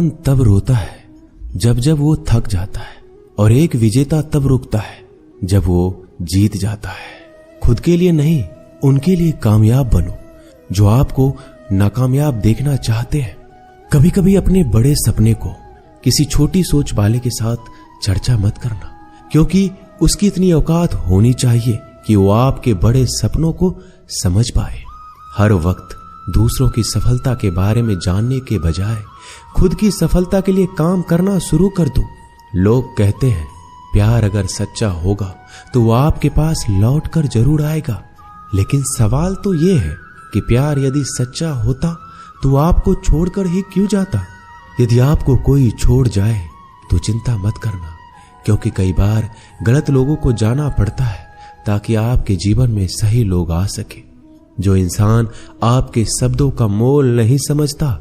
इंसान तब रोता है जब जब वो थक जाता है, और एक विजेता तब रुकता है जब वो जीत जाता है। खुद के लिए नहीं, उनके लिए कामयाब बनो जो आपको नाकामयाब देखना चाहते हैं। कभी कभी अपने बड़े सपने को किसी छोटी सोच वाले के साथ चर्चा मत करना, क्योंकि उसकी इतनी औकात होनी चाहिए कि वो आपके बड़े सपनों को समझ पाए। हर वक्त दूसरों की सफलता के बारे में जानने के बजाय खुद की सफलता के लिए काम करना शुरू कर दो। लोग कहते हैं प्यार अगर सच्चा होगा तो वो आपके पास लौट कर जरूर आएगा, लेकिन सवाल तो ये है कि प्यार यदि सच्चा होता तो आपको छोड़कर ही क्यों जाता। यदि आपको कोई छोड़ जाए तो चिंता मत करना, क्योंकि कई बार गलत लोगों को जाना पड़ता है ताकि आपके जीवन में सही लोग आ सके। जो इंसान आपके शब्दों का मोल नहीं समझता,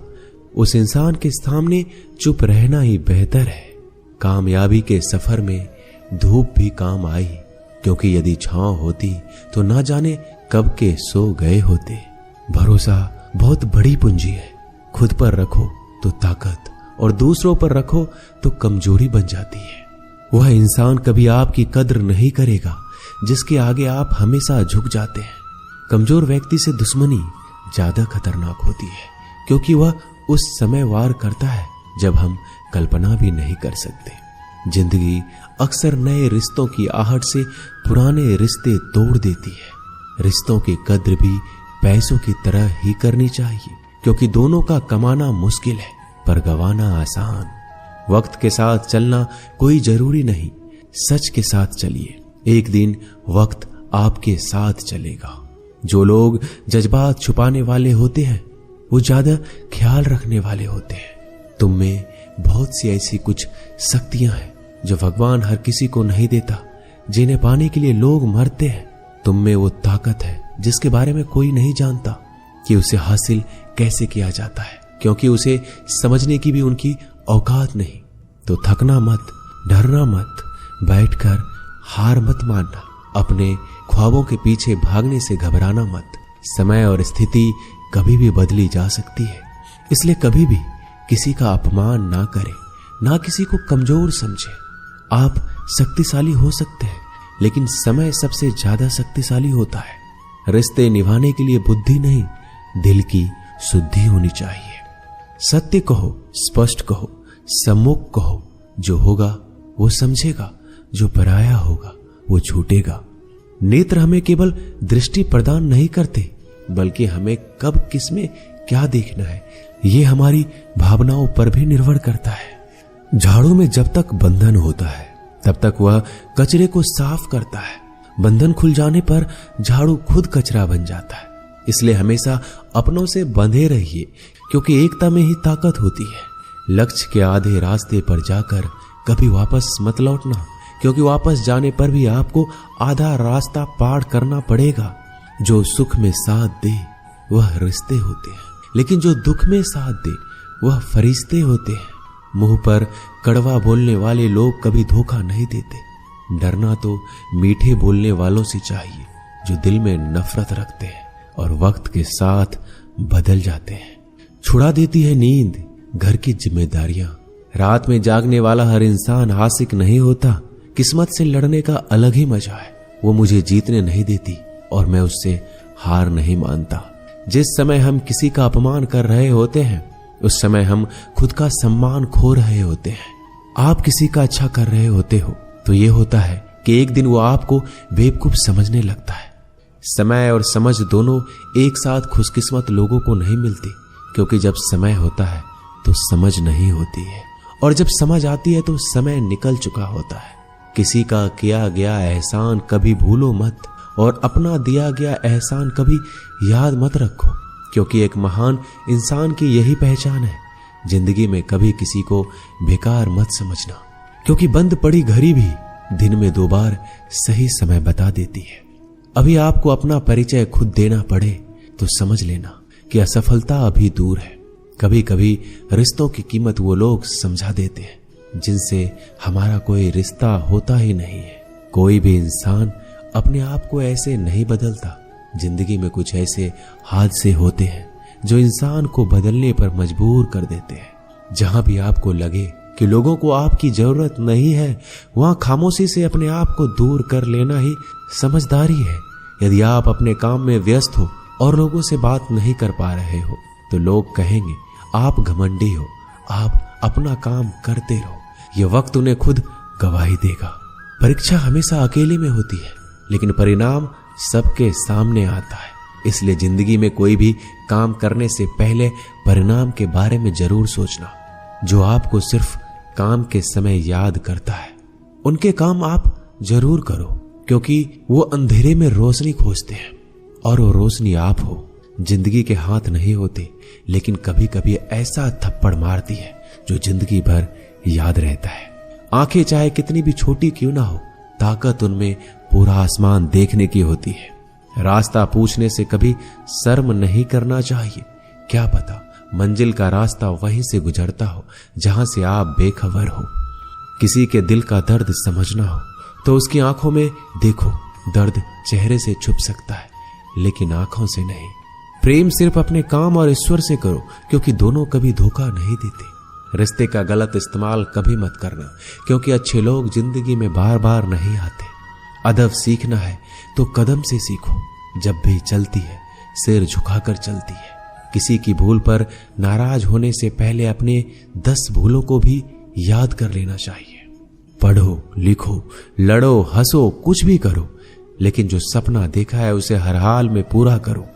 उस इंसान के सामने चुप रहना ही बेहतर है। कामयाबी के सफर में धूप भी काम आई, क्योंकि यदि छांव होती तो ना जाने कब के सो गए होते। भरोसा बहुत बड़ी पूंजी है। खुद पर रखो तो ताकत, और दूसरों पर रखो तो कमजोरी बन जाती है। वह इंसान कभी आपकी कद्र नहीं करेगा जिसके आगे आप हमेशा झुक जाते हैं। कमजोर व्यक्ति से दुश्मनी ज्यादा खतरनाक होती है, क्योंकि वह उस समय वार करता है जब हम कल्पना भी नहीं कर सकते। जिंदगी अक्सर नए रिश्तों की आहट से पुराने रिश्ते तोड़ देती है। रिश्तों की कद्र भी पैसों की तरह ही करनी चाहिए, क्योंकि दोनों का कमाना मुश्किल है पर गंवाना आसान। वक्त के साथ चलना कोई जरूरी नहीं, सच के साथ चलिए, एक दिन वक्त आपके साथ चलेगा। जो लोग जज्बात छुपाने वाले होते हैं वो ज्यादा ख्याल रखने वाले होते हैं। तुम में बहुत सी ऐसी कुछ शक्तियां हैं जो भगवान हर किसी को नहीं देता, जिन्हें पाने के लिए लोग मरते हैं। तुम में वो ताकत है जिसके बारे में कोई नहीं जानता कि उसे हासिल कैसे किया जाता है, क्योंकि उसे समझने की भी उनकी औकात नहीं। तो थकना मत, डरना मत, बैठकर हार मत मानना, अपने ख्वाबों के पीछे भागने से घबराना मत। समय और स्थिति कभी भी बदली जा सकती है, इसलिए कभी भी किसी का अपमान ना करें, ना किसी को कमजोर समझे। आप शक्तिशाली हो सकते हैं, लेकिन समय सबसे ज्यादा शक्तिशाली होता है। रिश्ते निभाने के लिए बुद्धि नहीं, दिल की शुद्धि होनी चाहिए। सत्य कहो, स्पष्ट कहो, सम्मुख कहो। जो होगा वो समझेगा, जो पराया होगा वो छूटेगा। नेत्र हमें केवल दृष्टि प्रदान नहीं करते, बल्कि हमें कब किस में क्या देखना है ये हमारी भावनाओं पर भी निर्भर करता है। झाड़ू में जब तक बंधन होता है तब तक वह कचरे को साफ करता है। बंधन खुल जाने पर झाड़ू खुद कचरा बन जाता है। इसलिए हमेशा अपनों से बंधे रहिए, क्योंकि एकता में ही ताकत होती है। लक्ष्य के आधे रास्ते पर जाकर कभी वापस मत लौटना, क्योंकि वापस जाने पर भी आपको आधा रास्ता पार करना पड़ेगा। जो सुख में साथ दे वह रिश्ते होते हैं, लेकिन जो दुख में साथ दे वह फरिश्ते होते हैं। मुंह पर कड़वा बोलने वाले लोग कभी धोखा नहीं देते। डरना तो मीठे बोलने वालों से चाहिए जो दिल में नफरत रखते हैं और वक्त के साथ बदल जाते हैं। छुड़ा देती है नींद घर की जिम्मेदारियां। रात में जागने वाला हर इंसान आशिक नहीं होता। किस्मत से लड़ने का अलग ही मजा है। वो मुझे जीतने नहीं देती और मैं उससे हार नहीं मानता। जिस समय हम किसी का अपमान कर रहे होते हैं उस समय हम खुद का सम्मान खो रहे होते हैं। आप किसी का अच्छा कर रहे होते हो तो ये होता है कि एक दिन वो आपको बेवकूफ समझने लगता है। समय और समझ दोनों एक साथ खुशकिस्मत लोगों को नहीं मिलती, क्योंकि जब समय होता है तो समझ नहीं होती है, और जब समझ आती है तो समय निकल चुका होता है। किसी का किया गया एहसान कभी भूलो मत, और अपना दिया गया एहसान कभी याद मत रखो, क्योंकि एक महान इंसान की यही पहचान है। जिंदगी में कभी किसी को बेकार मत समझना, क्योंकि बंद पड़ी घड़ी भी दिन में 2 बार सही समय बता देती है। अभी आपको अपना परिचय खुद देना पड़े तो समझ लेना कि असफलता अभी दूर है। कभी कभी रिश्तों की कीमत वो लोग समझा देते हैं जिनसे हमारा कोई रिश्ता होता ही नहीं है। कोई भी इंसान अपने आप को ऐसे नहीं बदलता। जिंदगी में कुछ ऐसे हादसे होते हैं जो इंसान को बदलने पर मजबूर कर देते हैं। जहां भी आपको लगे कि लोगों को आपकी जरूरत नहीं है, वहां खामोशी से अपने आप को दूर कर लेना ही समझदारी है। यदि आप अपने काम में व्यस्त हो और लोगों से बात नहीं कर पा रहे हो तो लोग कहेंगे आप घमंडी हो, आप अपना काम करते रहो। यह वक्त उन्हें खुद गवाही देगा। परीक्षा हमेशा अकेले में होती है, लेकिन परिणाम सबके सामने आता है। इसलिए जिंदगी में कोई भी काम करने से पहले परिणाम के बारे में जरूर सोचना। जो आपको सिर्फ काम के समय याद करता है, उनके काम आप जरूर करो, क्योंकि वो अंधेरे में रोशनी खोजते हैं और वो रोशनी आप हो। जिंदगी के हाथ नहीं होते, लेकिन कभी कभी ऐसा थप्पड़ मारती है जो जिंदगी भर याद रहता है। आंखें चाहे कितनी भी छोटी क्यों ना हो, ताकत उनमें पूरा आसमान देखने की होती है। रास्ता पूछने से कभी शर्म नहीं करना चाहिए। क्या पता मंजिल का रास्ता वहीं से गुजरता हो जहां से आप बेखबर हो। किसी के दिल का दर्द समझना हो तो उसकी आंखों में देखो। दर्द चेहरे से छुप सकता है, लेकिन आंखों से नहीं। प्रेम सिर्फ अपने काम और ईश्वर से करो, क्योंकि दोनों कभी धोखा नहीं देते। रिश्ते का गलत इस्तेमाल कभी मत करना, क्योंकि अच्छे लोग जिंदगी में बार बार नहीं आते। अदब सीखना है तो कदम से सीखो। जब भी चलती है सिर झुकाकर चलती है। किसी की भूल पर नाराज होने से पहले अपने 10 भूलों को भी याद कर लेना चाहिए। पढ़ो, लिखो, लड़ो, हंसो, कुछ भी करो, लेकिन जो सपना देखा है उसे हर हाल में पूरा करो।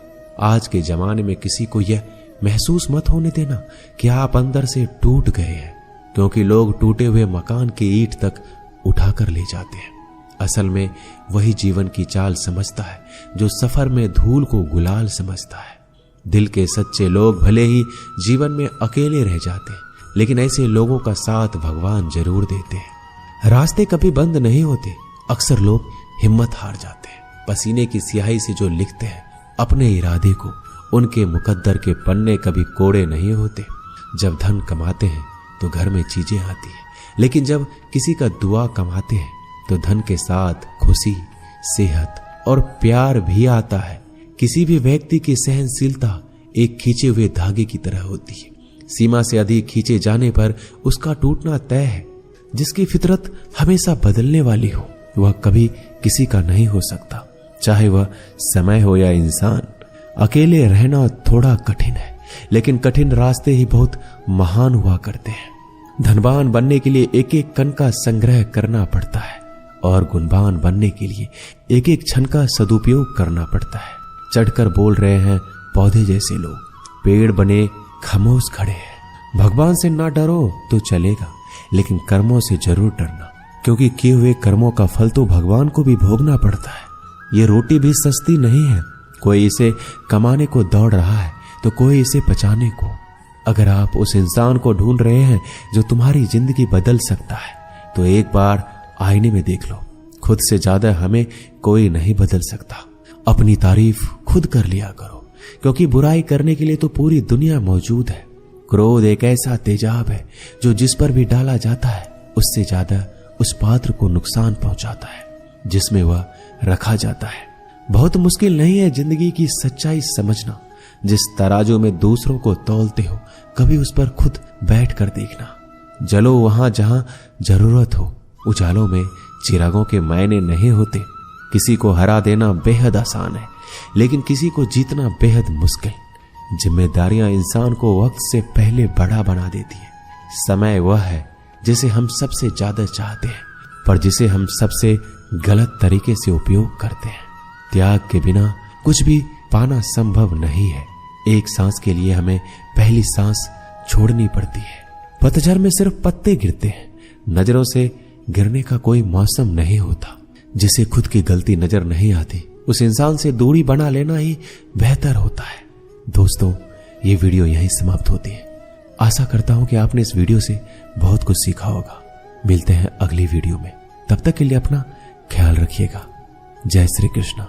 आज के जमाने में किसी को यह महसूस मत होने देना कि आप अंदर से टूट गए हैं, क्योंकि लोग टूटे हुए मकान की ईंट तक उठाकर ले जाते हैं। असल में वही जीवन की चाल समझता है जो सफर में धूल को गुलाल समझता है। दिल के सच्चे लोग भले ही जीवन में अकेले रह जाते हैं, लेकिन ऐसे लोगों का साथ भगवान जरूर देते हैं। रास्ते कभी बंद नहीं होते। अक्सर लोग हिम्मत हार जाते हैं। पसीने की स्याही से जो लिखते हैं अपने इरादे को, उनके मुकद्दर के पन्ने कभी कोड़े नहीं होते। जब धन कमाते हैं तो घर में चीजें आती हैं, लेकिन जब किसी का दुआ कमाते हैं तो धन के साथ खुशी, सेहत और प्यार भी आता है। किसी भी व्यक्ति की सहनशीलता एक खींचे हुए धागे की तरह होती है। सीमा से अधिक खींचे जाने पर उसका टूटना तय है। जिसकी फितरत हमेशा बदलने वाली हो, वह कभी किसी का नहीं हो सकता, चाहे वह समय हो या इंसान। अकेले रहना थोड़ा कठिन है, लेकिन कठिन रास्ते ही बहुत महान हुआ करते हैं। धनवान बनने के लिए एक एक कण का संग्रह करना पड़ता है, और गुणवान बनने के लिए एक एक क्षण का सदुपयोग करना पड़ता है। चढ़कर बोल रहे हैं पौधे जैसे लोग, पेड़ बने खामोश खड़े हैं। भगवान से ना डरो तो चलेगा, लेकिन कर्मों से जरूर डरना, क्योंकि किए हुए कर्मों का फल तो भगवान को भी भोगना पड़ता है। ये रोटी भी सस्ती नहीं है। कोई इसे कमाने को दौड़ रहा है तो कोई इसे बचाने को। अगर आप उस इंसान को ढूंढ रहे हैं जो तुम्हारी जिंदगी बदल सकता है, तो एक बार आईने में देख लो। खुद से ज्यादा हमें कोई नहीं बदल सकता। अपनी तारीफ खुद कर लिया करो, क्योंकि बुराई करने के लिए तो पूरी दुनिया मौजूद है। क्रोध एक ऐसा तेजाब है जो जिस पर भी डाला जाता है उससे ज्यादा उस पात्र को नुकसान पहुंचाता है जिसमें वह रखा जाता है। बहुत मुश्किल नहीं है जिंदगी की सच्चाई समझना। जिस तराजू में दूसरों को तौलते हो, कभी उस पर खुद बैठ कर देखना। जलो वहां जहां जरूरत हो। उजालों में चिरागों के मायने नहीं होते। किसी को हरा देना बेहद आसान है, लेकिन किसी को जीतना बेहद मुश्किल। जिम्मेदारियां इंसान को वक्त से पहले बड़ा बना देती है। समय वह है जिसे हम सबसे ज्यादा चाहते हैं, पर जिसे हम सबसे गलत तरीके से उपयोग करते हैं। त्याग के बिना कुछ भी पाना संभव नहीं है। एक सांस के लिए हमें पहली सांस छोड़नी पड़ती है। पतझड़ में सिर्फ पत्ते गिरते हैं। नजरों से गिरने का कोई मौसम नहीं होता। जिसे खुद की गलती नजर नहीं आती, उस इंसान से दूरी बना लेना ही बेहतर होता है। दोस्तों, ये वीडियो यहीं समाप्त होती है। आशा करता हूं कि आपने इस वीडियो से बहुत कुछ सीखा होगा। मिलते हैं अगली वीडियो में। तब तक के लिए अपना ख्याल रखिएगा। जय श्री कृष्ण।